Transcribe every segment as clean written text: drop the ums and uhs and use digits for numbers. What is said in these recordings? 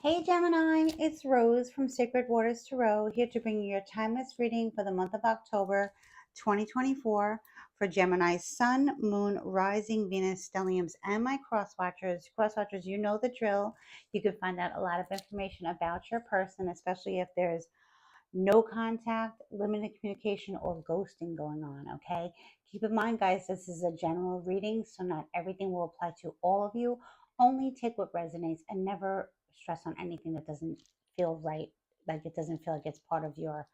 Hey Gemini, it's Rose from Sacred Waters Tarot here to bring you your timeless reading for the month of October 2024 for Gemini's Sun, Moon, Rising, Venus, Stelliums, and my crosswatchers. Crosswatchers, you know the drill. You can find out a lot of information about your person, especially if there's no contact, limited communication, or ghosting going on, okay? Keep in mind, guys, this is a general reading, so not everything will apply to all of you. Only take what resonates and never stress on anything that doesn't feel right, like it doesn't feel like it's part of your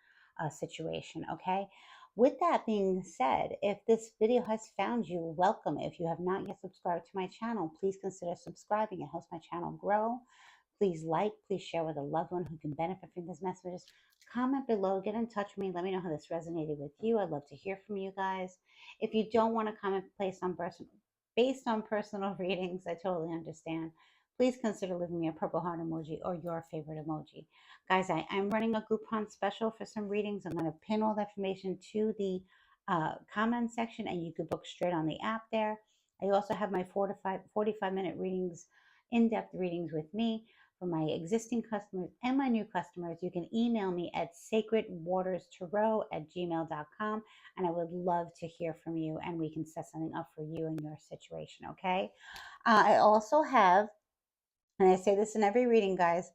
situation, okay? With that being said, if this video has found you, welcome. If you have not yet subscribed to my channel, please consider subscribing. It helps my channel grow. Please like, please share with a loved one who can benefit from these messages. Comment below, get in touch with me. Let me know how this resonated with you. I'd love to hear from you guys. If you don't want to comment based on personal readings, I totally understand. Please consider leaving me a purple heart emoji or your favorite emoji. Guys, I am running a Groupon special for some readings. I'm going to pin all the information to the comment section, and you can book straight on the app there. I also have my 45-minute readings, in-depth readings with me. For my existing customers and my new customers, you can email me at sacredwaterstarot@gmail.com, and I would love to hear from you, and we can set something up for you and your situation, okay? I also have, and I say this in every reading, guys,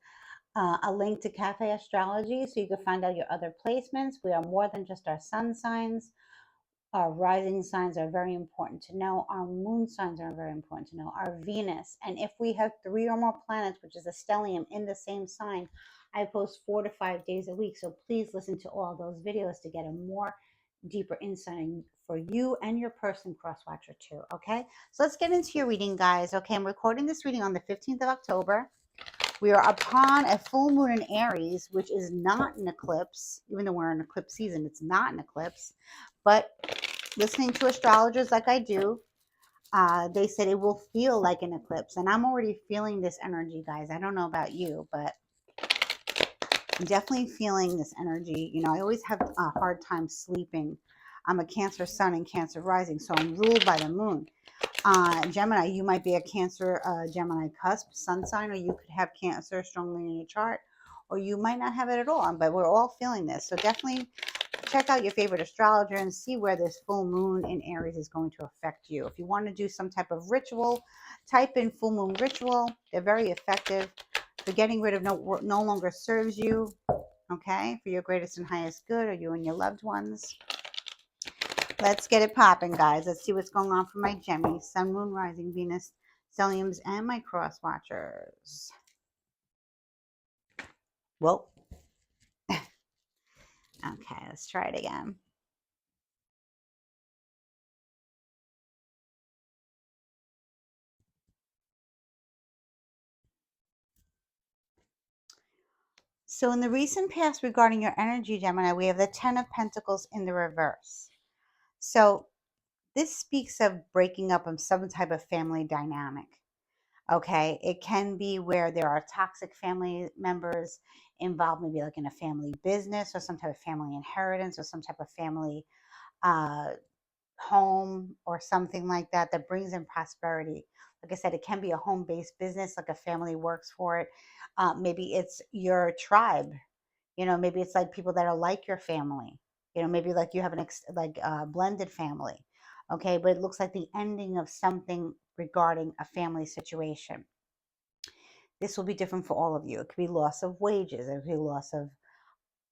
a link to Cafe Astrology so you can find out your other placements. We are more than just our sun signs. Our rising signs are very important to know. Our moon signs are very important to know. Our Venus. And if we have 3 or more planets, which is a stellium, in the same sign, I post 4 to 5 days a week. So please listen to all those videos to get a more deeper insight for you and your person crosswatcher too. Okay. So let's get into your reading, guys. Okay. I'm recording this reading on the 15th of October. We are upon a full moon in Aries, which is not an eclipse. Even though we're in eclipse season, it's not an eclipse. But listening to astrologers like I do, they said it will feel like an eclipse. And I'm already feeling this energy, guys. I don't know about you, but I'm definitely feeling this energy. You know, I always have a hard time sleeping. I'm a Cancer sun and Cancer rising, so I'm ruled by the moon. Gemini, you might be a Cancer Gemini cusp sun sign, or you could have Cancer strongly in your chart, or you might not have it at all, but we're all feeling this. So definitely check out your favorite astrologer and see where this full moon in Aries is going to affect you. If you want to do some type of ritual, type in full moon ritual. They're very effective for getting rid of what no longer serves you, okay, for your greatest and highest good, or you and your loved ones. Let's get it popping, guys. Let's see what's going on for my Gemini, Sun, Moon, Rising, Venus, Stelliums, and my cross watchers. Whoa. Okay, let's try it again. So in the recent past regarding your energy, Gemini, we have the 10 of Pentacles in the reverse. So this speaks of breaking up of some type of family dynamic. Okay, it can be where there are toxic family members involved, maybe like in a family business or some type of family inheritance or some type of family uh, home or something like that that brings in prosperity. Like I said, it can be a home-based business, like a family works for it. Maybe it's your tribe. You know, maybe it's like people that are like your family. You know, maybe like you have blended family. Okay, but it looks like the ending of something regarding a family situation. This will be different for all of you. It could be loss of wages. It could be loss of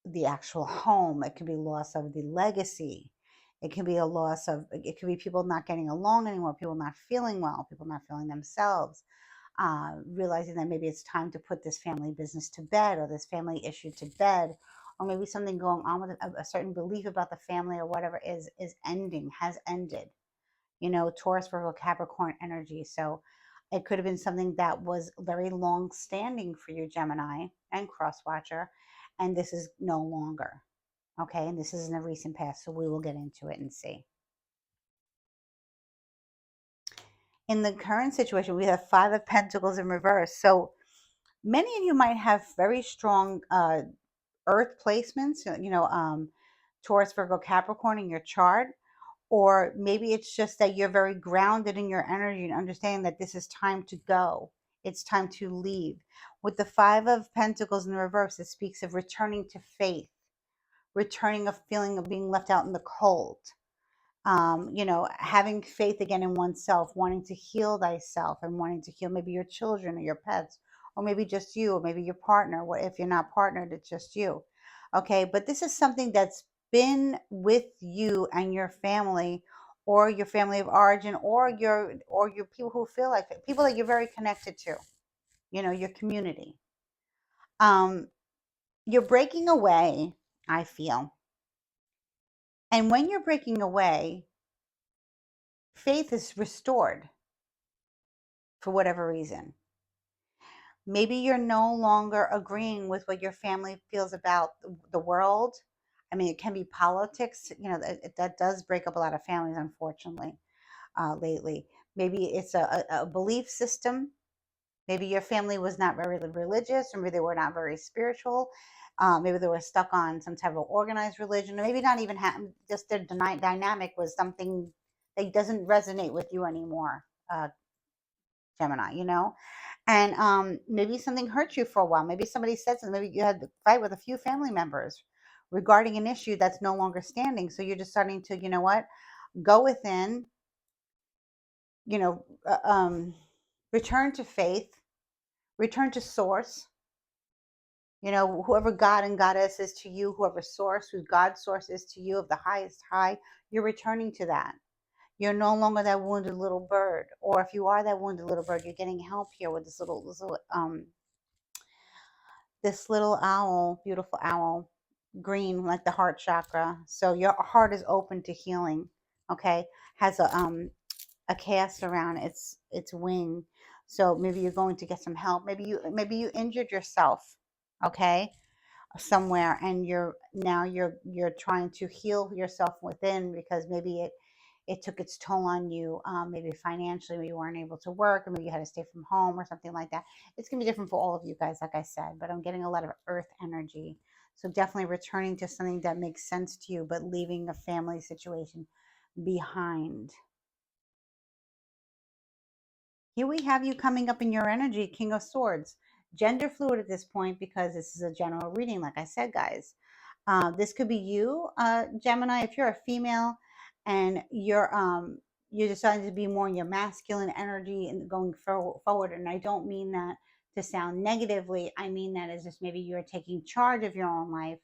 the actual home. It could be loss of the legacy. It could be a loss of, it could be people not getting along anymore, people not feeling well, people not feeling themselves, realizing that maybe it's time to put this family business to bed or this family issue to bed, or maybe something going on with a certain belief about the family or whatever is ending, has ended. You know, Taurus, Virgo, Capricorn energy. So it could have been something that was very long standing for you, Gemini and Crosswatcher, and this is no longer. Okay, and this is in the recent past, so we will get into it and see. In the current situation, we have 5 of Pentacles in reverse. So many of you might have very strong earth placements, Taurus, Virgo, Capricorn in your chart. Or maybe it's just that you're very grounded in your energy and understanding that this is time to go. It's time to leave. With the Five of Pentacles in the reverse, it speaks of returning to faith, returning a feeling of being left out in the cold. Having faith again in oneself, wanting to heal thyself and wanting to heal maybe your children or your pets, or maybe just you, or maybe your partner. What if you're not partnered, it's just you. Okay, but this is something that's been with you and your family, or your family of origin, or your people who feel like it, people that you're very connected to, your community. You're breaking away, I feel. And when you're breaking away, faith is restored for whatever reason. Maybe you're no longer agreeing with what your family feels about the world. I mean, it can be politics. That does break up a lot of families, unfortunately, lately. Maybe it's a belief system. Maybe your family was not very religious, or maybe they were not very spiritual. Maybe they were stuck on some type of organized religion, or maybe not even just their dynamic was something that doesn't resonate with you anymore, Gemini, And maybe something hurt you for a while. Maybe somebody said something. Maybe you had to fight with a few family members regarding an issue that's no longer standing. So you're just starting to, go within, you know, uh, um, return to faith, return to source. Whoever God and Goddess is to you, whoever source, who God's source is to you of the highest high, you're returning to that. You're no longer that wounded little bird. Or if you are that wounded little bird, you're getting help here with this little owl, beautiful owl, green, like the heart chakra. So your heart is open to healing. Okay, has a cast around its wing. So maybe you're going to get some help. Maybe you injured yourself. Okay, somewhere, and you're trying to heal yourself within, because maybe it took its toll on you, maybe financially, maybe you weren't able to work, or maybe you had to stay from home or something like that. It's going to be different for all of you guys, like I said, but I'm getting a lot of earth energy. So definitely returning to something that makes sense to you, but leaving a family situation behind. Here we have you coming up in your energy, King of Swords. Gender fluid at this point, because this is a general reading, like I said, guys. This could be you, Gemini, if you're a female and you're deciding to be more in your masculine energy and going forward. And I don't mean that to sound negatively. I mean that as just maybe you're taking charge of your own life,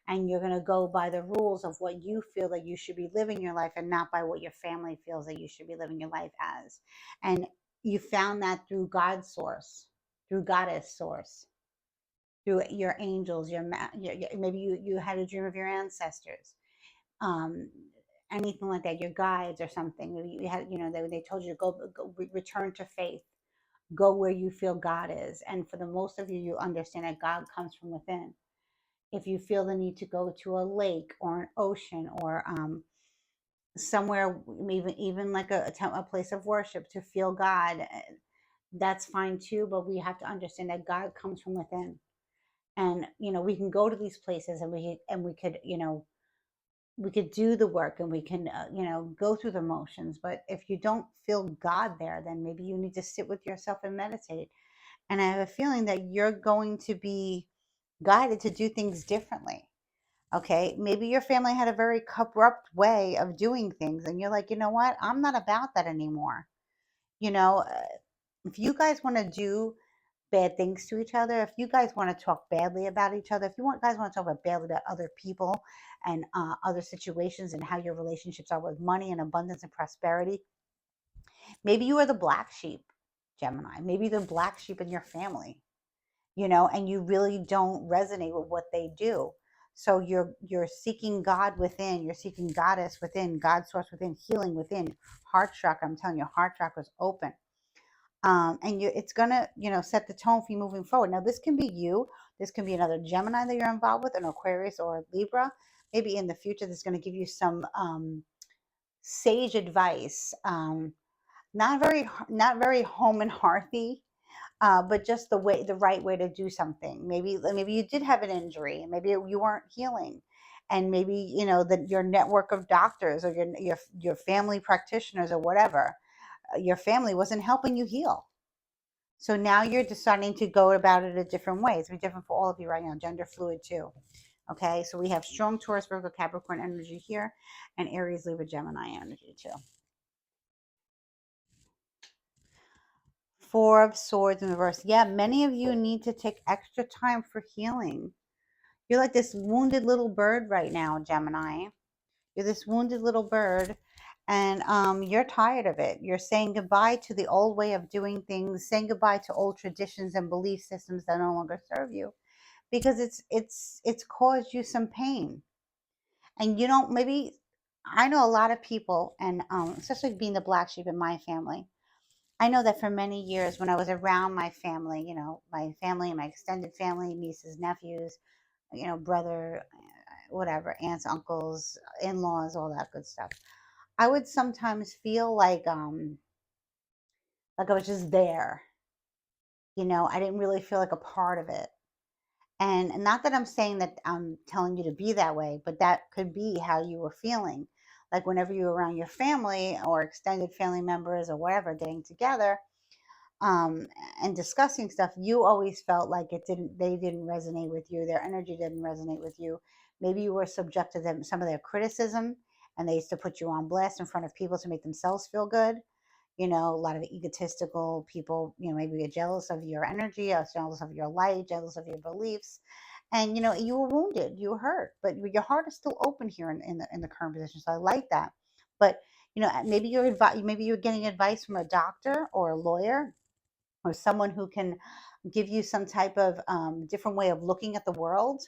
and you're going to go by the rules of what you feel that you should be living your life, and not by what your family feels that you should be living your life as. And you found that through God's source, through Goddess source, through your angels, maybe you had a dream of your ancestors, um, anything like that, your guides or something. Maybe you had, they told you to go return to faith, go where you feel God is. And for the most of you, you understand that God comes from within. If you feel the need to go to a lake or an ocean, or somewhere, even like a place of worship to feel God, that's fine too. But we have to understand that God comes from within. And we can go to these places, and we could we could do the work, and we can go through the motions. But if you don't feel God there, then maybe you need to sit with yourself and meditate. And I have a feeling that you're going to be guided to do things differently. Okay, maybe your family had a very corrupt way of doing things, and you're like, you know what, I'm not about that anymore. you know uh, if you guys want to do bad things to each other, if you guys want to talk badly about each other, if guys want to talk about badly about other people and other situations, and how your relationships are with money and abundance and prosperity, maybe you are the black sheep, Gemini. Maybe the black sheep in your family, and you really don't resonate with what they do. So you're seeking God within, you're seeking Goddess within, God source within, healing within, heart chakra. I'm telling you, heart chakra is open. And it's gonna, set the tone for you moving forward. Now, this can be you. This can be another Gemini that you're involved with, an Aquarius or a Libra. Maybe in the future, this is going to give you some sage advice. Not very home and hearthy, but just the right way to do something. Maybe you did have an injury, maybe you weren't healing, and maybe that your network of doctors, or your family practitioners, or whatever, your family wasn't helping you heal. So now you're deciding to go about it a different way. It's different for all of you right now, gender fluid too. Okay, so we have strong Taurus, Virgo, Capricorn energy here, and Aries, Libra, Gemini energy too. Four of Swords in reverse. Yeah, many of you need to take extra time for healing. You're like this wounded little bird right now, Gemini. You're this wounded little bird, and you're tired of it. You're saying goodbye to the old way of doing things, saying goodbye to old traditions and belief systems that no longer serve you, because it's caused you some pain. And you don't, maybe, I know a lot of people, and especially being the black sheep in my family, I know that for many years when I was around my family, my family, my extended family, nieces, nephews, brother, whatever, aunts, uncles, in-laws, all that good stuff, I would sometimes feel like I was just there. I didn't really feel like a part of it. And not that I'm saying that I'm telling you to be that way, but that could be how you were feeling. Like whenever you were around your family or extended family members or whatever, getting together, um, and discussing stuff, you always felt like they didn't resonate with you. Their energy didn't resonate with you. Maybe you were subject to them, some of their criticism, and they used to put you on blast in front of people to make themselves feel good. A lot of egotistical people, maybe are jealous of your energy, or jealous of your light, jealous of your beliefs. And, you were wounded, you were hurt, but your heart is still open here in the current position. So I like that. But, maybe you're getting advice from a doctor or a lawyer or someone who can give you some type of different way of looking at the world,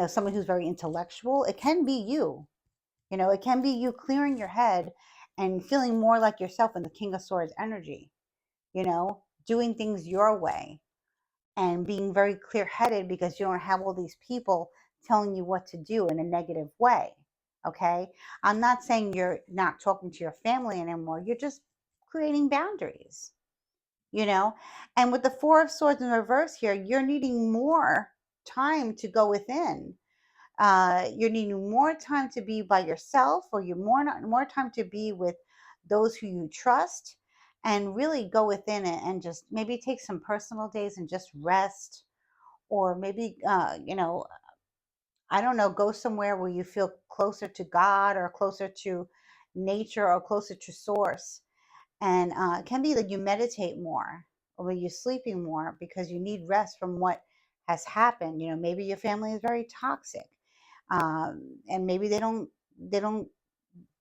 someone who's very intellectual. It can be you, it can be you clearing your head and feeling more like yourself in the King of Swords energy, doing things your way and being very clear headed because you don't have all these people telling you what to do in a negative way. Okay. I'm not saying you're not talking to your family anymore. You're just creating boundaries, you know? And with the Four of Swords in reverse here, you're needing more time to go within. You're needing more time to be by yourself, or you're more time to be with those who you trust, and really go within it and just maybe take some personal days and just rest, or maybe I don't know, go somewhere where you feel closer to God or closer to nature or closer to source. And it can be that you meditate more or you're sleeping more because you need rest from what has happened. Maybe your family is very toxic, and maybe they don't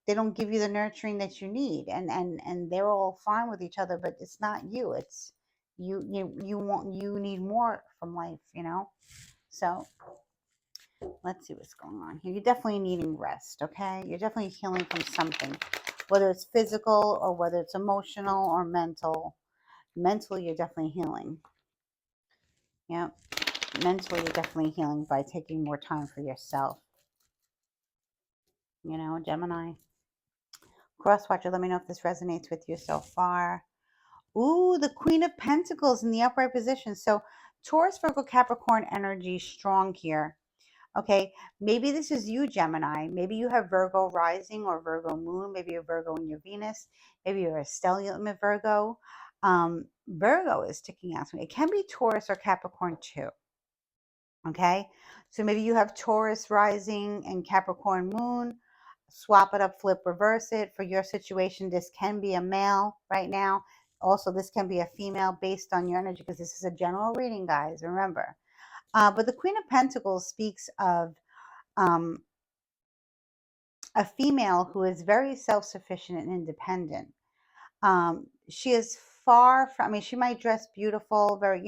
they don't give you the nurturing that you need, and they're all fine with each other, but it's not you. It's you need more from life. So let's see what's going on here. You're definitely needing rest. Okay, you're definitely healing from something, whether it's physical or whether it's emotional or mental. Mentally, you're definitely healing. Yeah, mentally, you're definitely healing by taking more time for yourself. Gemini. Crosswatcher, let me know if this resonates with you so far. Ooh, the Queen of Pentacles in the upright position. So Taurus, Virgo, Capricorn energy strong here. Okay, maybe this is you, Gemini. Maybe you have Virgo rising or Virgo moon. Maybe you're Virgo in your Venus. Maybe you're a stellium of Virgo. Virgo is sticking out to me. It can be Taurus or Capricorn too. Okay, so maybe you have Taurus rising and Capricorn moon. Swap it up, flip, reverse it. For your situation, this can be a male right now. Also, this can be a female based on your energy, because this is a general reading, guys. Remember. But the Queen of Pentacles speaks of um, a female who is very self-sufficient and independent. She is far from, I mean, she might dress beautiful, very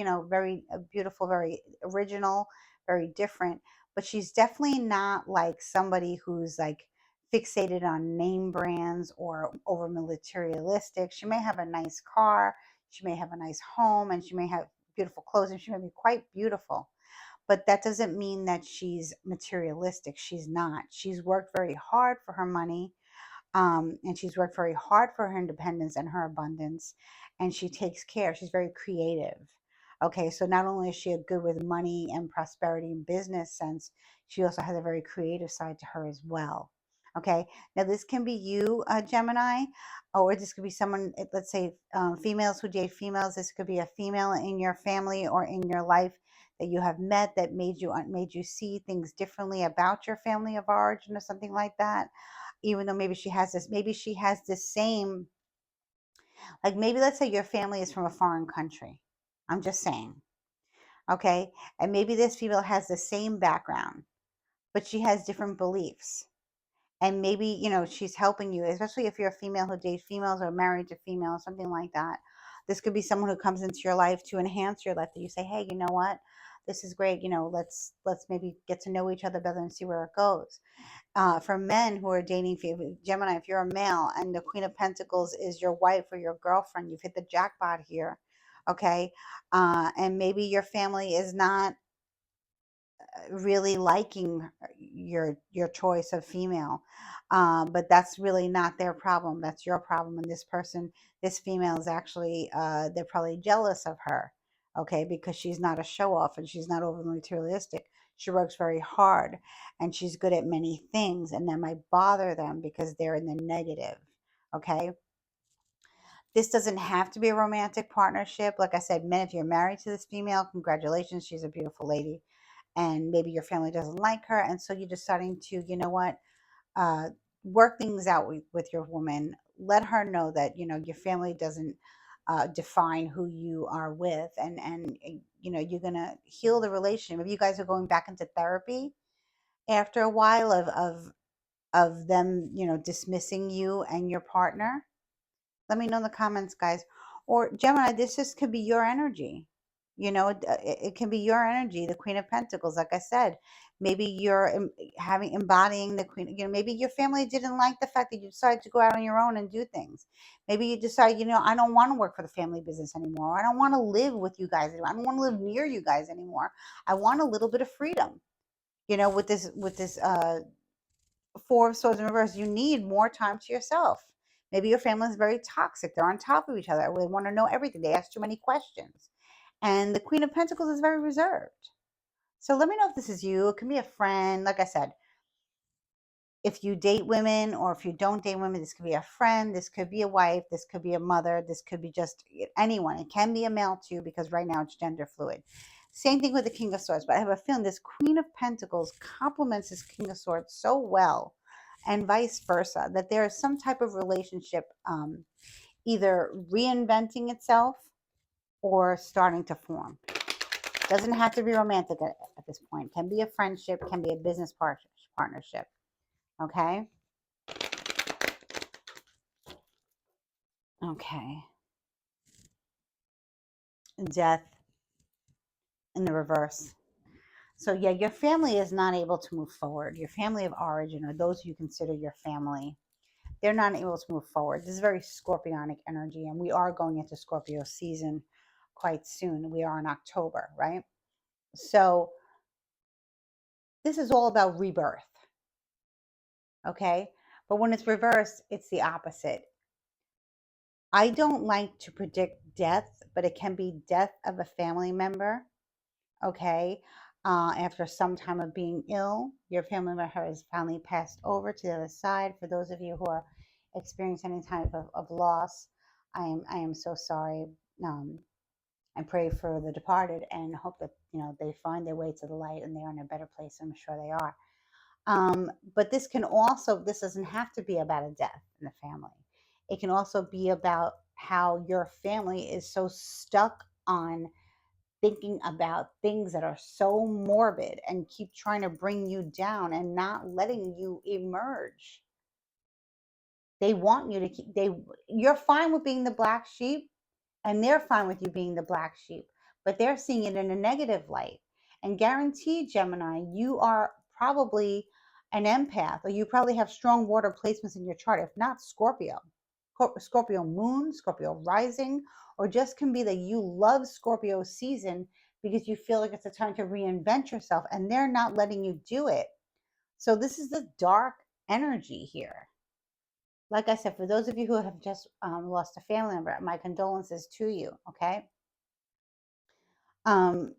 beautiful, very original, very different, but she's definitely not like somebody who's like fixated on name brands or over materialistic. She may have a nice car, she may have a nice home, and she may have beautiful clothes, and she may be quite beautiful. But that doesn't mean that she's materialistic. She's not. She's worked very hard for her money, and she's worked very hard for her independence and her abundance, and she takes care. She's very creative. Okay, so not only is she a good with money and prosperity and business sense, she also has a very creative side to her as well. Okay. Now, this can be you, Gemini, or this could be someone, let's say females who date females. This could be a female in your family or in your life that you have met that made you see things differently about your family of origin or something like that. Even though maybe she has this same, like maybe let's say your family is from a foreign country. I'm just saying. Okay. And maybe this female has the same background, but she has different beliefs. And maybe, she's helping you, especially if you're a female who dates females or married to females, something like that. This could be someone who comes into your life to enhance your life, that you say, hey, you know what? This is great. Let's maybe get to know each other better and see where it goes. For men who are dating Gemini, if you're a male and the Queen of Pentacles is your wife or your girlfriend, you've hit the jackpot here. Okay. And maybe your family is not really liking your choice of female, but that's really not their problem. That's your problem. And this female is actually they're probably jealous of her, okay, because she's not a show off and she's not overly materialistic. She works very hard and she's good at many things, and that might bother them because they're in the negative. Okay. This doesn't have to be a romantic partnership. Like I said, men, if you're married to this female, congratulations, she's a beautiful lady. And maybe your family doesn't like her, and so you're deciding to, uh, work things out with your woman. Let her know that your family doesn't define who you are with, and you're gonna heal the relationship. Maybe you guys are going back into therapy after a while of them, dismissing you and your partner. Let me know in the comments, guys. Or Gemini, this just could be your energy. It can be your energy, the Queen of Pentacles. Like I said, maybe you're embodying the Queen. Maybe your family didn't like the fact that you decided to go out on your own and do things. Maybe you decide, I don't want to work for the family business anymore. I don't want to live with you guys anymore. I don't want to live near you guys anymore. I want a little bit of freedom. With this Four of Swords in reverse, you need more time to yourself. Maybe your family is very toxic. They're on top of each other. They want to know everything. They ask too many questions. And the Queen of Pentacles is very reserved. So let me know if this is you. It can be a friend. Like I said, if you date women or if you don't date women, this could be a friend. This could be a wife. This could be a mother. This could be just anyone. It can be a male too, because right now it's gender fluid. Same thing with the King of Swords. But I have a feeling this Queen of Pentacles complements this King of Swords so well, and vice versa, that there is some type of relationship either reinventing itself or starting to form. Doesn't have to be romantic at this point. Can be a friendship, can be a business partnership. Okay? Okay. Death in the reverse. So yeah, your family is not able to move forward. Your family of origin, or those you consider your family, they're not able to move forward. This is very scorpionic energy, and we are going into Scorpio season quite soon. We are in October, right? So this is all about rebirth. Okay? But when it's reversed, it's the opposite. I don't like to predict death, but it can be death of a family member. Okay? After some time of being ill, your family member has finally passed over to the other side. For those of you who are experiencing any type of loss, I am so sorry. I pray for the departed and hope that they find their way to the light and they're in a better place. I'm sure they are. But this doesn't have to be about a death in the family. It can also be about how your family is so stuck on thinking about things that are so morbid and keep trying to bring you down and not letting you emerge. They want you to you're fine with being the black sheep, and they're fine with you being the black sheep, but they're seeing it in a negative light. And guaranteed, Gemini, you are probably an empath, or you probably have strong water placements in your chart, if not Scorpio. Scorpio moon, Scorpio rising, or just can be that you love Scorpio season because you feel like it's a time to reinvent yourself and they're not letting you do it. So this is the dark energy here. Like I said, for those of you who have just lost a family member, my condolences to you. Okay. Um,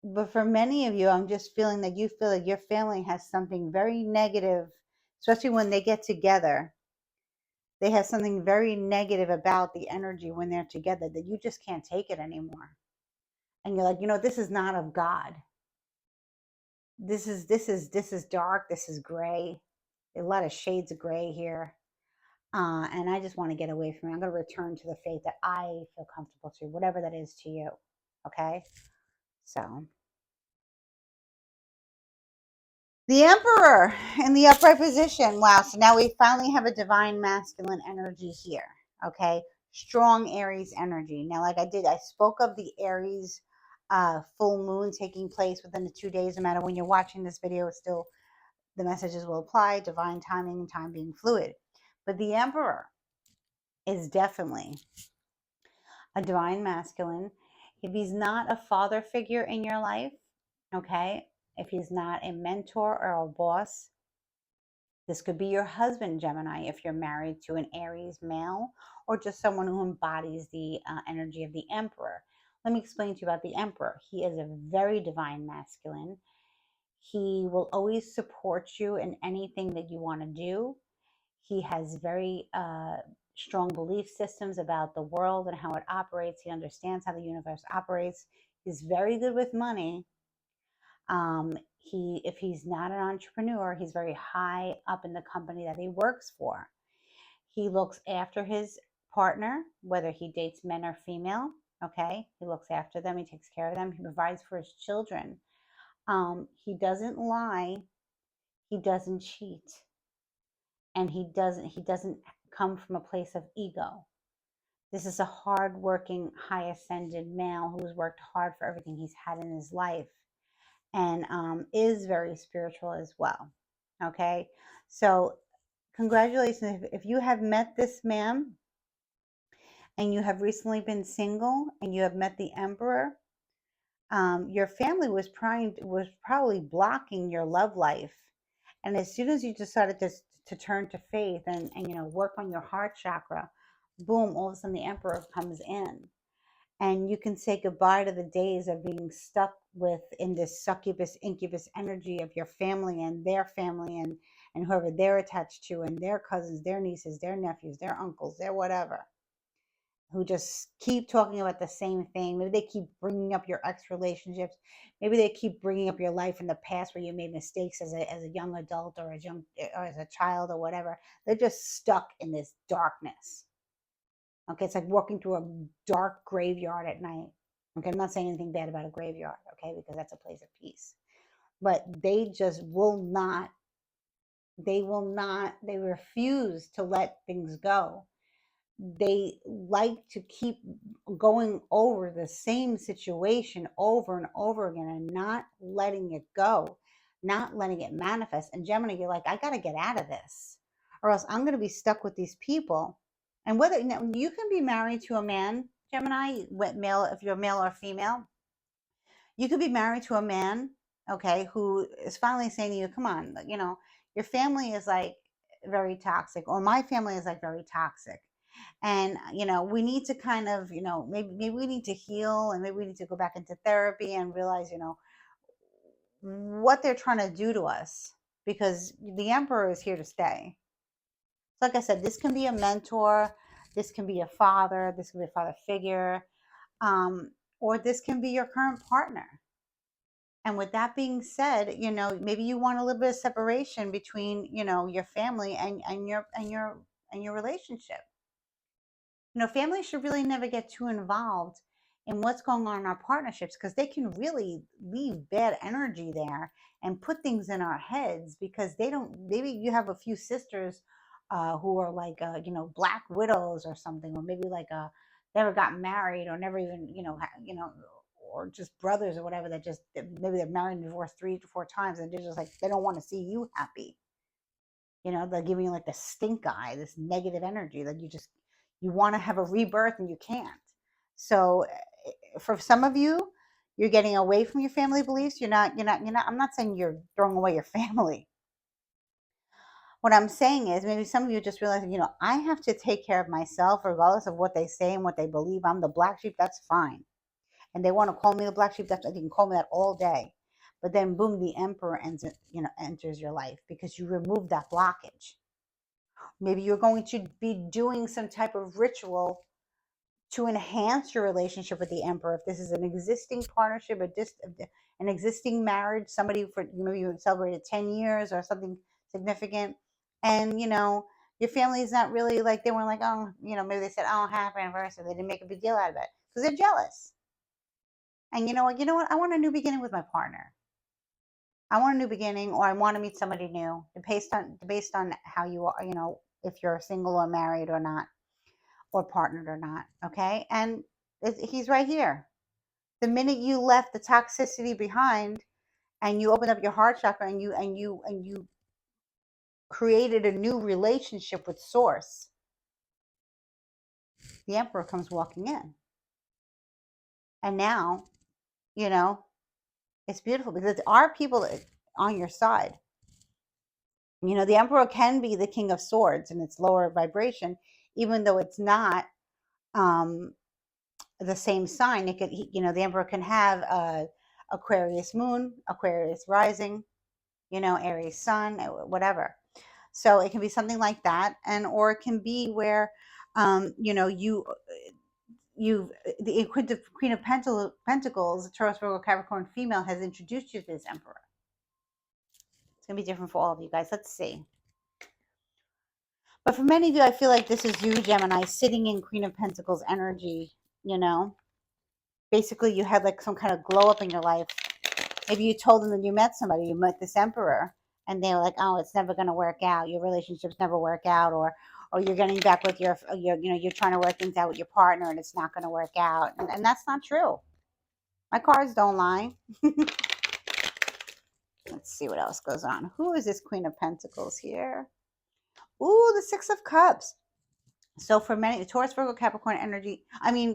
But for many of you, I'm just feeling that you feel like your family has something very negative, especially when they get together. They have something very negative about the energy when they're together that you just can't take it anymore. And you're like, this is not of God. This is dark. This is gray. A lot of shades of gray here. And I just want to get away from it. I'm going to return to the faith that I feel comfortable to, whatever that is to you. Okay? So, the Emperor in the upright position. Wow. So now we finally have a divine masculine energy here. Okay? Strong Aries energy. Now, like I spoke of the Aries full moon taking place within the 2 days. No matter when you're watching this video, it's still the messages will apply, divine timing, and time being fluid. But the Emperor is definitely a divine masculine. If he's not a father figure in your life, okay, if he's not a mentor or a boss, this could be your husband, Gemini, if you're married to an Aries male, or just someone who embodies the energy of the Emperor. Let me explain to you about the Emperor. He is a very divine masculine. He will always support you in anything that you want to do. He has very strong belief systems about the world and how it operates. He understands how the universe operates. He's very good with money. If he's not an entrepreneur, he's very high up in the company that he works for. He looks after his partner, whether he dates men or female. Okay, he looks after them. He takes care of them. He provides for his children. He doesn't lie. He doesn't cheat, and he doesn't come from a place of ego. This is a hard-working, high-ascended male who's worked hard for everything he's had in his life, and is very spiritual as well. Okay, so congratulations if you have met this man and you have recently been single and you have met the Emperor. Your family was probably blocking your love life, and as soon as you decided to turn to faith and work on your heart chakra, boom, all of a sudden the Emperor comes in, and you can say goodbye to the days of being stuck with in this succubus incubus energy of your family and whoever they're attached to, and their cousins, their nieces, their nephews, their uncles, their whatever, who just keep talking about the same thing. Maybe they keep bringing up your ex relationships. Maybe they keep bringing up your life in the past where you made mistakes as a young adult or as a child or whatever. They're just stuck in this darkness. Okay, it's like walking through a dark graveyard at night. Okay, I'm not saying anything bad about a graveyard, okay, because that's a place of peace. But they just they refuse to let things go. They like to keep going over the same situation over and over again and not letting it go, not letting it manifest. And Gemini, you're like, I got to get out of this, or else I'm going to be stuck with these people. And whether now, you can be married to a man, Gemini, male, if you're male or female, you could be married to a man, okay, who is finally saying to you, come on, your family is like very toxic, or my family is like very toxic, and we need to kind of maybe we need to heal, and maybe we need to go back into therapy and realize what they're trying to do to us, because the Emperor is here to stay. So like I said, this can be a mentor, this can be a father, this can be a father figure, or this can be your current partner. And with that being said, maybe you want a little bit of separation between your family and your relationship. Families should really never get too involved in what's going on in our partnerships, because they can really leave bad energy there and put things in our heads, because they don't. Maybe you have a few sisters who are like black widows or something, or maybe like never got married, or never even or just brothers or whatever, that just maybe they're married and divorced 3 to 4 times, and they're just like, they don't want to see you happy. They're giving you like the stink eye, this negative energy that you want to have a rebirth and you can't. So for some of you, you're getting away from your family beliefs. I'm not saying you're throwing away your family. What I'm saying is, maybe some of you just realize, I have to take care of myself regardless of what they say and what they believe. I'm the black sheep, that's fine. And they want to call me the black sheep. They can call me that all day. But then boom, the emperor enters your life because you remove that blockage. Maybe you're going to be doing some type of ritual to enhance your relationship with the emperor. If this is an existing partnership, an existing marriage, somebody for maybe you celebrated 10 years or something significant, and your family is not really like, they weren't like, oh, maybe they said, oh, happy anniversary. They didn't make a big deal out of it because they're jealous. And you know what? I want a new beginning with my partner. I want a new beginning, or I want to meet somebody new, based on how you are, if you're single or married or not, or partnered or not. Okay. And he's right here. The minute you left the toxicity behind and you opened up your heart chakra and you created a new relationship with source, the emperor comes walking in. And now, it's beautiful because there are people on your side. The emperor can be the king of swords and it's lower vibration, even though it's not the same sign. It could, the emperor can have Aquarius moon, Aquarius rising, Aries sun, whatever. So it can be something like that, or it can be where, the Queen of Pentacles, Taurus, Virgo, Capricorn female has introduced you to this emperor. It's gonna be different for all of you guys. Let's see. But for many of you, I feel like this is you, Gemini, sitting in Queen of Pentacles energy. Basically you had like some kind of glow up in your life. Maybe you told them that you met somebody, you met this emperor, and they were like, oh, it's never going to work out. Your relationships never work out, or you're getting back with you're trying to work things out with your partner and it's not going to work out. And that's not true. My cards don't lie. Let's see what else goes on. Who is this Queen of Pentacles here? Ooh, the Six of Cups. So for many, Taurus, Virgo, Capricorn energy,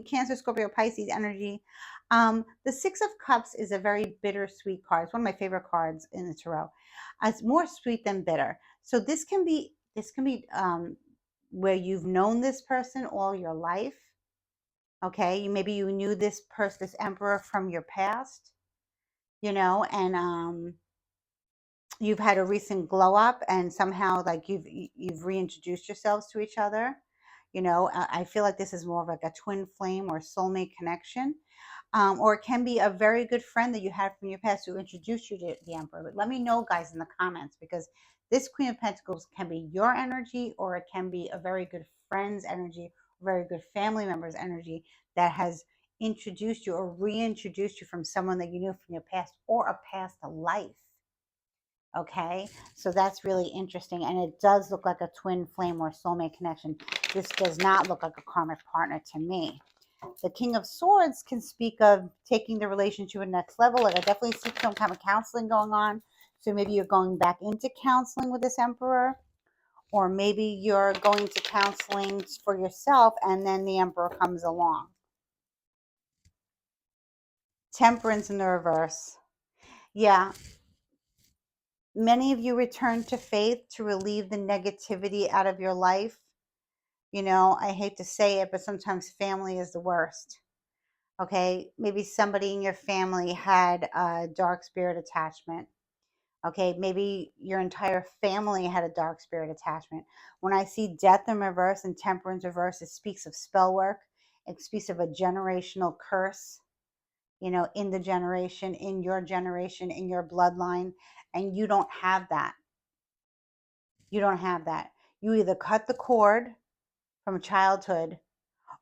Cancer, Scorpio, Pisces energy, the Six of Cups is a very bittersweet card. It's one of my favorite cards in the tarot. It's more sweet than bitter. So this can be where you've known this person all your life. Okay, maybe you knew this emperor from your past, and you've had a recent glow up, and somehow like you've reintroduced yourselves to each other. I feel like this is more of like a twin flame or soulmate connection. Or it can be a very good friend that you had from your past who introduced you to the emperor. But let me know, guys, in the comments, because this Queen of Pentacles can be your energy, or it can be a very good friend's energy, very good family member's energy that has introduced you or reintroduced you from someone that you knew from your past or a past life. Okay, so that's really interesting, and it does look like a twin flame or soulmate connection. This does not look like a karmic partner to me. The King of Swords can speak of taking the relationship to a next level. Like I definitely see some kind of counseling going on. So maybe you're going back into counseling with this emperor, or maybe you're going to counseling for yourself and then the emperor comes along. Temperance in the reverse. Yeah. Many of you return to faith to relieve the negativity out of your life. I hate to say it, but sometimes family is the worst. Okay, maybe somebody in your family had a dark spirit attachment. Okay, maybe your entire family had a dark spirit attachment. When I see death in reverse and temperance reverse, it speaks of spell work. It speaks of a generational curse, in the generation, in your generation, in your bloodline. And you don't have that. You don't have that. You either cut the cord from childhood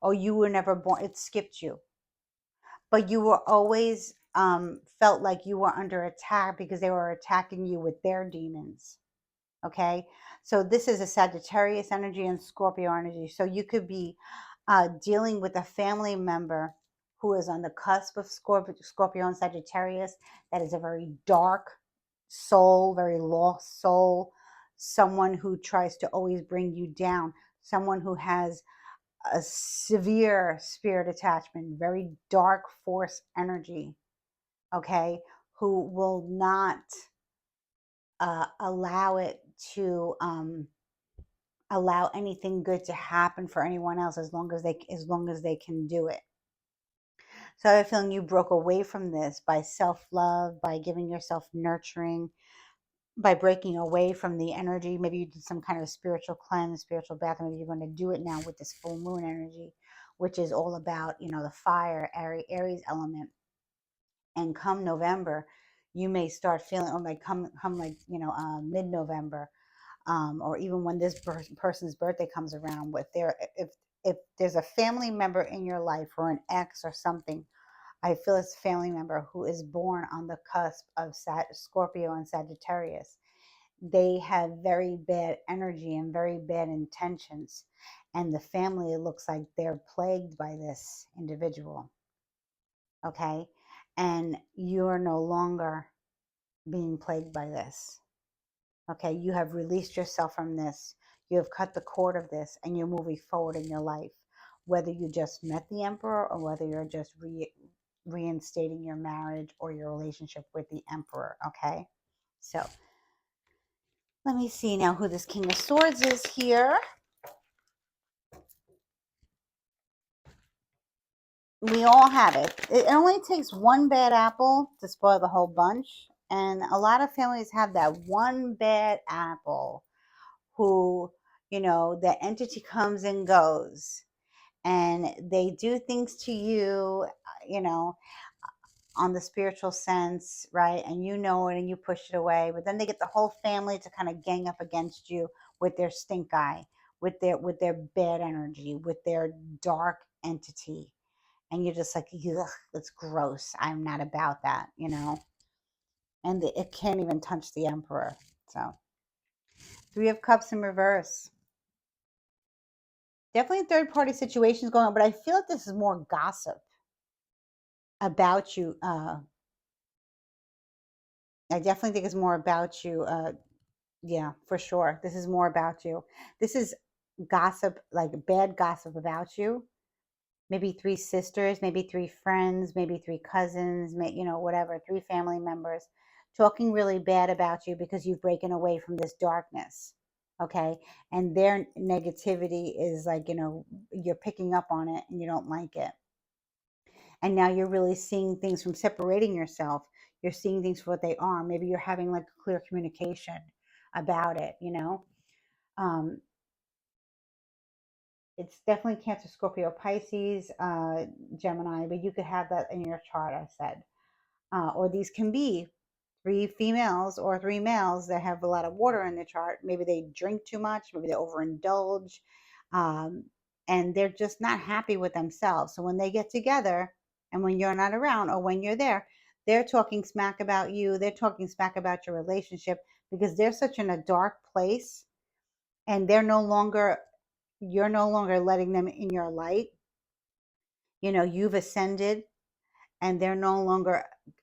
or you were never born. It skipped you. But you were always felt like you were under attack because they were attacking you with their demons. Okay, so this is a Sagittarius energy and Scorpio energy. So you could be dealing with a family member who is on the cusp of Scorpio and Sagittarius. That is a very dark soul, very lost soul, someone who tries to always bring you down, someone who has a severe spirit attachment, very dark force energy, okay, who will not allow it to allow anything good to happen for anyone else as long as they can do it. So I have a feeling you broke away from this by self-love, by giving yourself nurturing, by breaking away from the energy. Maybe you did some kind of spiritual cleanse, spiritual bath. Maybe you're going to do it now with this full moon energy, which is all about, the fire, Aries element. And come November, you may start feeling, or like come like, mid-November, or even when this person's birthday comes around, with their, if there's a family member in your life, or an ex or something, I feel it's a family member who is born on the cusp of Scorpio and Sagittarius. They have very bad energy and very bad intentions, and the family looks like they're plagued by this individual. Okay, and you're no longer being plagued by this. Okay, you have released yourself from this. You have cut the cord of this, and you're moving forward in your life. Whether you just met the emperor, or whether you're just reinstating your marriage or your relationship with the emperor. Okay, so let me see now who this King of Swords is here. We all have it. It only takes one bad apple to spoil the whole bunch. And a lot of families have that one bad apple who, the entity comes and goes, and they do things to you, you know, on the spiritual sense, right? And you know it and you push it away. But then they get the whole family to kind of gang up against you with their stink eye, with their bad energy, with their dark entity. And you're just like, ugh, that's gross. I'm not about that. And it can't even touch the emperor. So, Three of Cups in reverse. Definitely third party situations going on, but I feel like this is more gossip about you. I definitely think it's more about you. Yeah, for sure. This is more about you. This is gossip, like bad gossip about you. Maybe three sisters, maybe three friends, maybe three cousins, whatever, three family members talking really bad about you because you've broken away from this darkness. Okay. And their negativity is like, you're picking up on it and you don't like it. And now you're really seeing things from separating yourself. You're seeing things for what they are. Maybe you're having like clear communication about it. Um, it's definitely Cancer, Scorpio, Pisces, Gemini, but you could have that in your chart, I said. Or these can be three females or three males that have a lot of water in their chart. Maybe they drink too much, maybe they overindulge, um, and they're just not happy with themselves. So when they get together, and when you're not around or when you're there, they're talking smack about you. They're talking smack about your relationship because they're such in a dark place, and you're no longer letting them in your light. You've ascended, and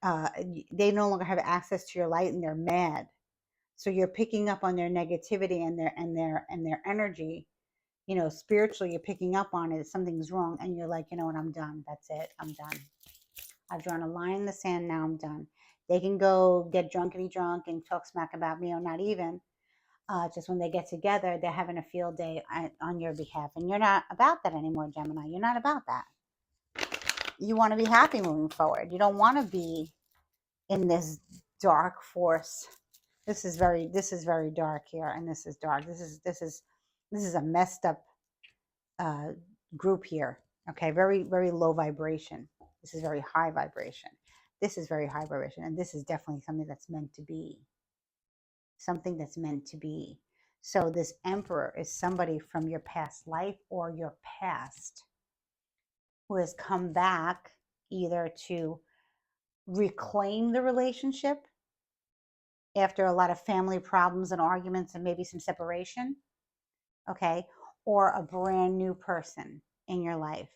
uh, they no longer have access to your light, and they're mad. So you're picking up on their negativity and their energy. Spiritually, you're picking up on it. Something's wrong, and you're like, you know what? I'm done. That's it. I'm done. I've drawn a line in the sand. Now I'm done. They can go get drunkity drunk and talk smack about me, or not even. Just when they get together, they're having a field day on your behalf, and you're not about that anymore, Gemini. You're not about that. You want to be happy moving forward. You don't want to be in this dark force. This is very dark here, and this is dark. This is a messed up uh, group here. Okay, very very low vibration. This is very high vibration. This is very high vibration, and this is definitely something that's meant to be. Something that's meant to be. So this emperor is somebody from your past life or your past who has come back either to reclaim the relationship after a lot of family problems and arguments and maybe some separation, okay, or a brand new person in your life,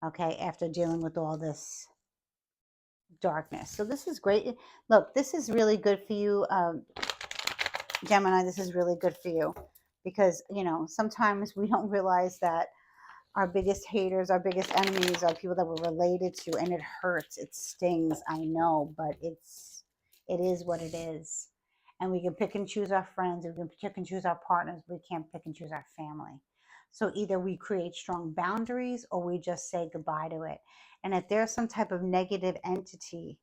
okay, after dealing with all this darkness. So this is great. Look, this is really good for you, Gemini. This is really good for you because, sometimes we don't realize that our biggest haters, our biggest enemies are people that we're related to, and it hurts. It stings, I know, but it is what it is. And we can pick and choose our friends, we can pick and choose our partners, we can't pick and choose our family. So either we create strong boundaries or we just say goodbye to it. And if there's some type of negative entity,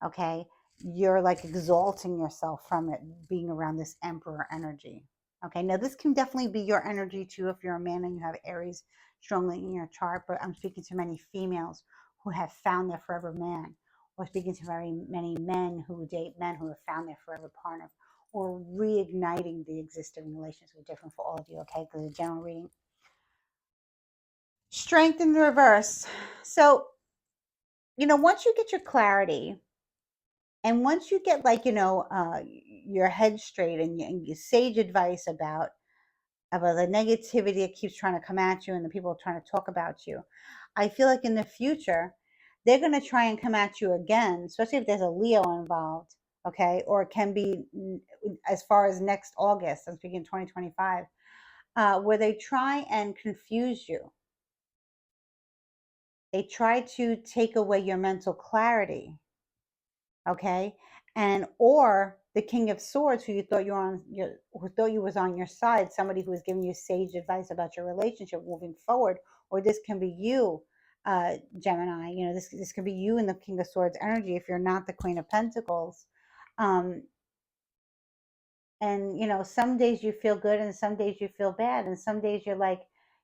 okay, you're like exalting yourself from it being around this Emperor energy. Okay, now this can definitely be your energy too if you're a man and you have Aries strongly in your chart, but I'm speaking to many females who have found their forever man, or speaking to very many men who date men who have found their forever partner, or reigniting the existing relationship. Different for all of you, okay? Because the general reading. Strength in the reverse. So, once you get your clarity, and once you get like, your head straight and you sage advice about the negativity that keeps trying to come at you and the people trying to talk about you, I feel like in the future, they're going to try and come at you again, especially if there's a Leo involved, okay? Or it can be as far as next August, I'm speaking 2025, where they try and confuse you. They try to take away your mental clarity, okay? And or the King of Swords, who you thought who thought you was on your side, somebody who was giving you sage advice about your relationship moving forward, or this can be you, Gemini. This can be you in the King of Swords energy if you're not the Queen of Pentacles. Um, and some days you feel good, and some days you feel bad, and some days you're like,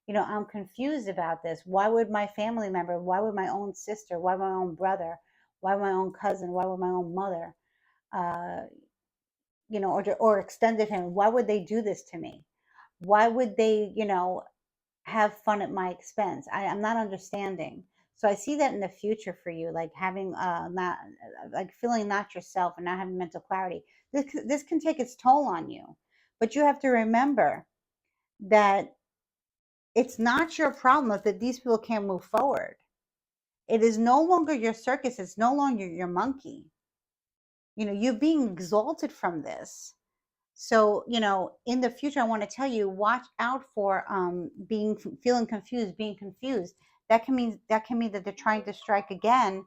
I'm confused about this. Why would my family member? Why would my own sister? Why my own brother? Why my own cousin? Why would my own mother? uh, or extended family, why would they do this to me? Why would they, have fun at my expense? I'm not understanding. So I see that in the future for you, like having not like feeling not yourself and not having mental clarity. This can take its toll on you, but you have to remember that it's not your problem that these people can't move forward. It is no longer your circus. It's no longer your monkey. You're being exalted from this. So, in the future, I want to tell you, watch out for feeling confused, being confused. That can mean that they're trying to strike again,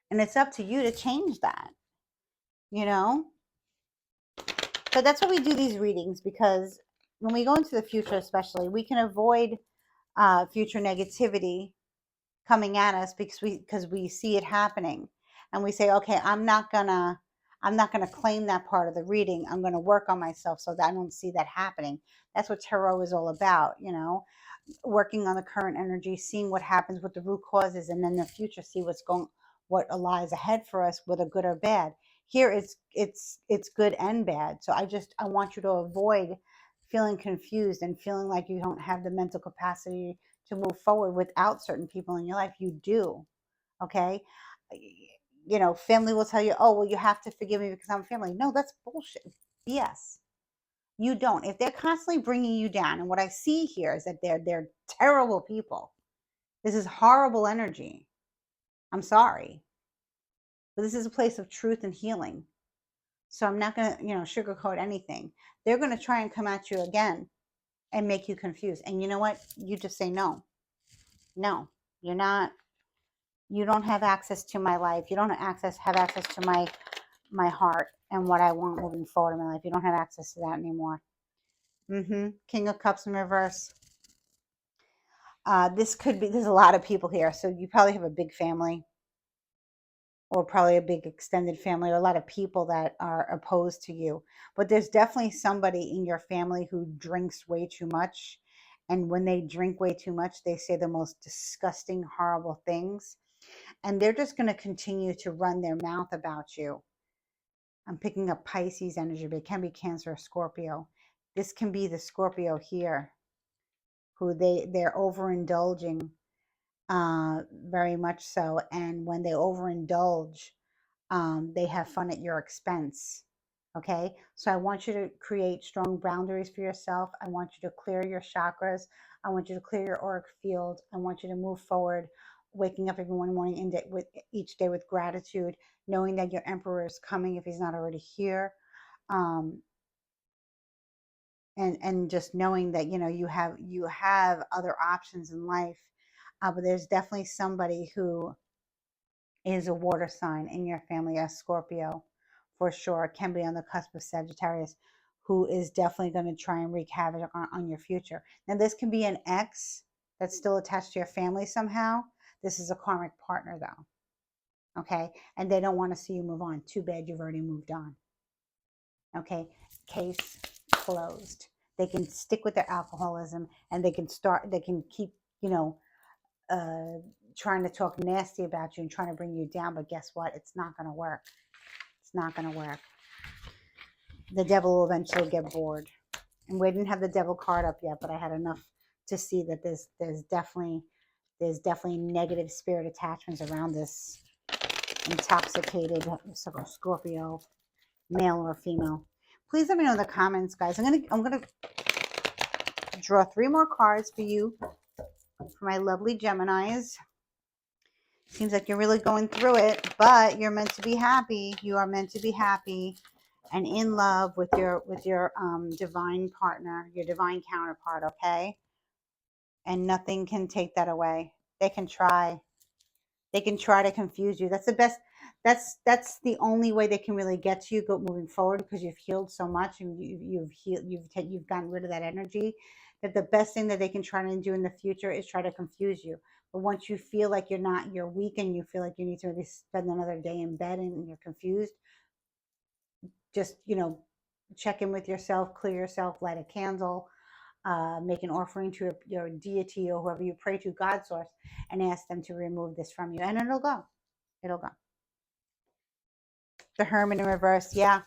and it's up to you to change that. You know. So that's why we do these readings, because when we go into the future, especially, we can avoid future negativity coming at us because we see it happening, and we say, okay, I'm not gonna claim that part of the reading. I'm gonna work on myself so that I don't see that happening. That's what tarot is all about, working on the current energy, seeing what happens, what the root cause is, and then in the future see what lies ahead for us, whether good or bad. Here it's good and bad. So I want you to avoid feeling confused and feeling like you don't have the mental capacity to move forward without certain people in your life. You do. Okay. Family will tell you, oh, well, you have to forgive me because I'm family. No, that's bullshit. Yes. You don't. If they're constantly bringing you down, and what I see here is that they're terrible people. This is horrible energy. I'm sorry, but this is a place of truth and healing. So I'm not going to, sugarcoat anything. They're going to try and come at you again and make you confused. And you know what? You just say no. No, you're not. You don't have access to my life. You don't have access to my heart and what I want moving forward in my life. You don't have access to that anymore. King of Cups in reverse. There's a lot of people here. So you probably have a big family, or probably a big extended family, or a lot of people that are opposed to you. But there's definitely somebody in your family who drinks way too much. And when they drink way too much, they say the most disgusting, horrible things. And they're just going to continue to run their mouth about you. I'm picking up Pisces energy, but it can be Cancer or Scorpio. This can be the Scorpio here, who they're overindulging, very much so. And when they overindulge, they have fun at your expense. Okay, so I want you to create strong boundaries for yourself. I want you to clear your chakras. I want you to clear your auric field. I want you to move forward, waking up every one morning with each day with gratitude, knowing that your emperor is coming if he's not already here. Um, and just knowing that you have other options in life, but there's definitely somebody who is a water sign in your family, a Scorpio for sure, can be on the cusp of Sagittarius, who is definitely going to try and wreak havoc on your future. Now, this can be an ex that's still attached to your family somehow. This is a karmic partner, though. Okay. And they don't want to see you move on. Too bad you've already moved on. Okay. Case closed. They can stick with their alcoholism and they can keep, you know, trying to talk nasty about you and trying to bring you down. But guess what? It's not going to work. It's not going to work. The devil will eventually get bored. And we didn't have the devil card up yet, but I had enough to see that there's definitely negative spirit attachments around this intoxicated Scorpio, male or female. Please let me know in the comments, guys. I'm gonna draw 3 more cards for you, for my lovely Geminis. Seems like you're really going through it, but you're meant to be happy. You are meant to be happy and in love with your divine partner, your divine counterpart. Okay, and nothing can take that away. They can try. They can try to confuse you. That's the best. That's the only way they can really get to you moving forward, because you've healed so much and you've healed. You've gotten rid of that energy. That the best thing that they can try to do in the future is try to confuse you. But once you feel like you're weak and you feel like you need to maybe spend another day in bed and you're confused, just check in with yourself, clear yourself, light a candle, make an offering to your deity or whoever you pray to, God source, and ask them to remove this from you, and it'll go. It'll go. The Hermit in reverse, yeah.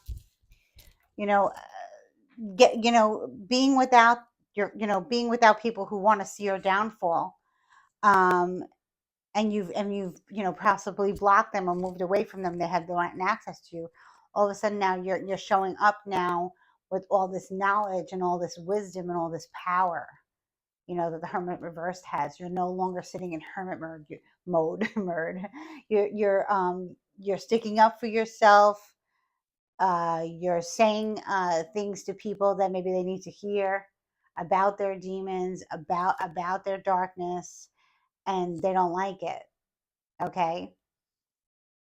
Being without being without people who want to see your downfall, and you've possibly blocked them or moved away from them. They have the right access to you. All of a sudden now you're showing up now with all this knowledge and all this wisdom and all this power, that the Hermit reversed has. You're no longer sitting in hermit mode. You're sticking up for yourself. You're saying things to people that maybe they need to hear about their demons, about their darkness, and they don't like it. Okay,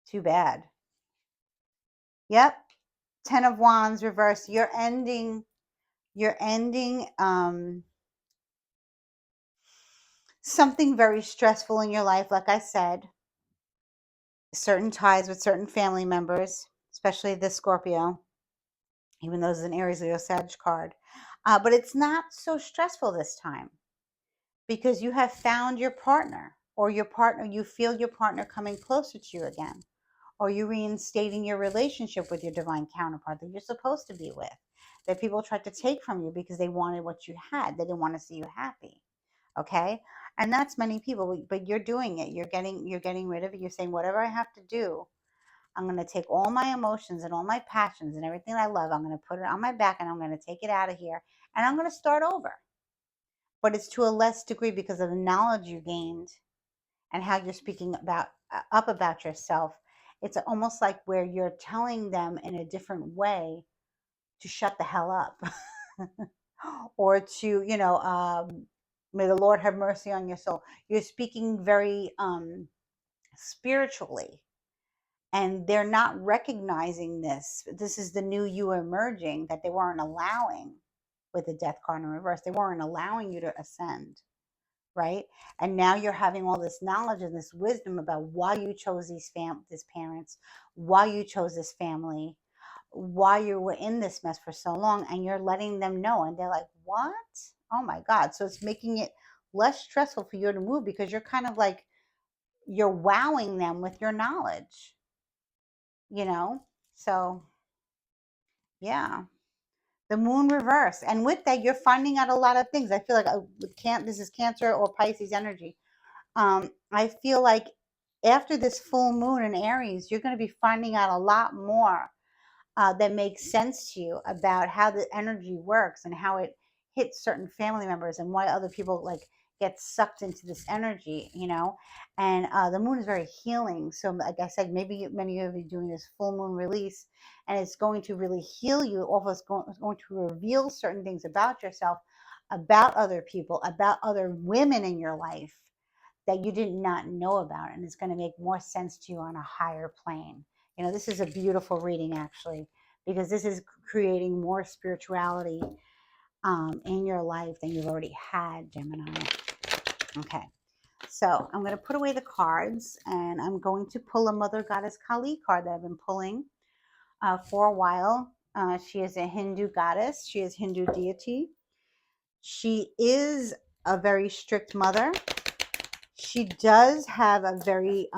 too bad. Yep, 10 of Wands reverse. You're ending something very stressful in your life. Like I said, certain ties with certain family members, especially this Scorpio, even though it's an Aries, Leo, Sag card. But it's not so stressful this time because you have found your partner, or you feel your partner coming closer to you again, or you reinstating your relationship with your divine counterpart that you're supposed to be with, that people tried to take from you because they wanted what you had. They didn't want to see you happy. Okay. And that's many people, but you're doing it. You're getting rid of it. You're saying, whatever I have to do, I'm going to take all my emotions and all my passions and everything I love. I'm going to put it on my back and I'm going to take it out of here and I'm going to start over. But it's to a less degree because of the knowledge you gained and how you're speaking up about yourself. It's almost like where you're telling them in a different way to shut the hell up or to, may the Lord have mercy on your soul. You're speaking very spiritually, and they're not recognizing this. This is the new you emerging that they weren't allowing with the Death card in reverse. They weren't allowing you to ascend, right? And now you're having all this knowledge and this wisdom about why you chose these parents, why you chose this family, why you were in this mess for so long, and you're letting them know, and they're like, what? Oh my God. So it's making it less stressful for you to move because you're kind of like, you're wowing them with your knowledge, So yeah, the Moon reverse, and with that you're finding out a lot of things. I feel like this is Cancer or Pisces energy. I feel like after this full moon in Aries, you're going to be finding out a lot more that makes sense to you about how the energy works and how it hits certain family members and why other people like get sucked into this energy, and the moon is very healing. So like I said, maybe many of you doing this full moon release, and it's going to really heal you. It's going to reveal certain things about yourself, about other people, about other women in your life that you did not know about, and it's going to make more sense to you on a higher plane. This is a beautiful reading, actually. because this is creating more spirituality in your life than you've already had, Gemini. Okay, so I'm going to put away the cards, and I'm going to pull a Mother Goddess Kali card that I've been pulling for a while. She is a Hindu goddess. She is Hindu deity. She is a very strict mother. She does have a very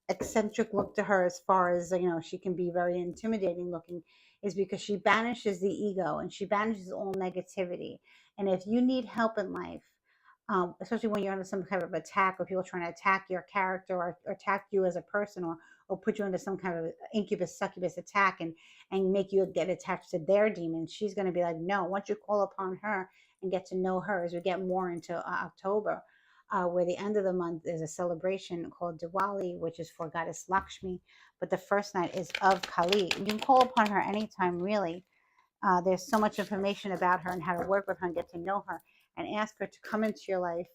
eccentric look to her, as far as, you know, she can be very intimidating looking, is because she banishes the ego and she banishes all negativity. And if you need help in life, especially when you're under some kind of attack, or people trying to attack your character, or attack you as a person, or put you into some kind of incubus succubus attack, and make you get attached to their demons, she's going to be like, no. Once you call upon her and get to know her, as we get more into October, where the end of the month is a celebration called Diwali, which is for Goddess Lakshmi, but the first night is of Kali. You can call upon her anytime, really. There's so much information about her and how to work with her and get to know her, and ask her to come into your life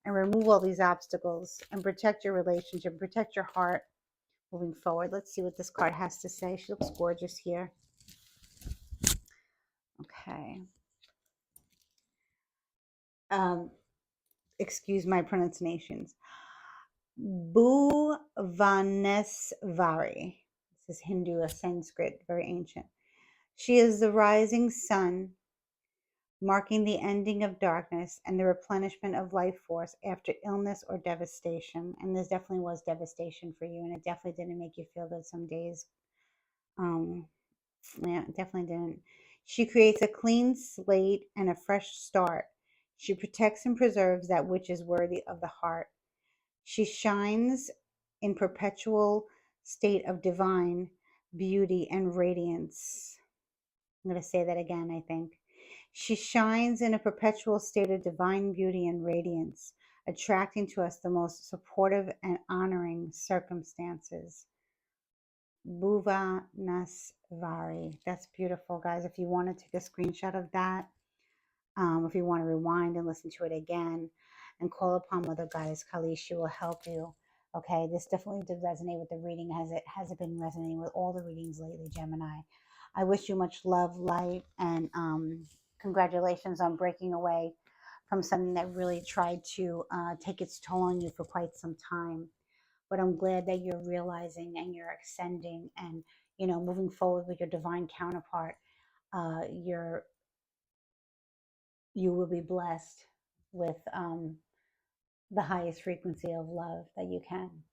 and remove all these obstacles and protect your relationship, protect your heart moving forward. Let's see what this card has to say. She looks gorgeous here. Okay. Excuse my pronunciations. Bhuvanesvari. This is Hindu, a Sanskrit, very ancient. She is the rising sun, marking the ending of darkness and the replenishment of life force after illness or devastation. And this definitely was devastation for you, and it definitely didn't make you feel good some days. Yeah, it definitely didn't. She creates a clean slate and a fresh start. She protects and preserves that which is worthy of the heart. She shines in perpetual state of divine beauty and radiance. I'm going to say that again, I think. She shines in a perpetual state of divine beauty and radiance, attracting to us the most supportive and honoring circumstances. Bhuva Nasvari. That's beautiful, guys. If you want to take a screenshot of that, if you want to rewind and listen to it again, and call upon Mother Goddess Kali, she will help you. Okay, this definitely did resonate with the reading. Has it been resonating with all the readings lately, Gemini? I wish you much love, light, and congratulations on breaking away from something that really tried to take its toll on you for quite some time. But I'm glad that you're realizing and you're ascending, and, you know, moving forward with your divine counterpart. You're you will be blessed with the highest frequency of love that you can.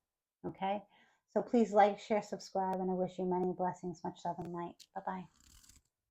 Okay? So please like, share, subscribe, and I wish you many blessings, much love and light. Bye bye.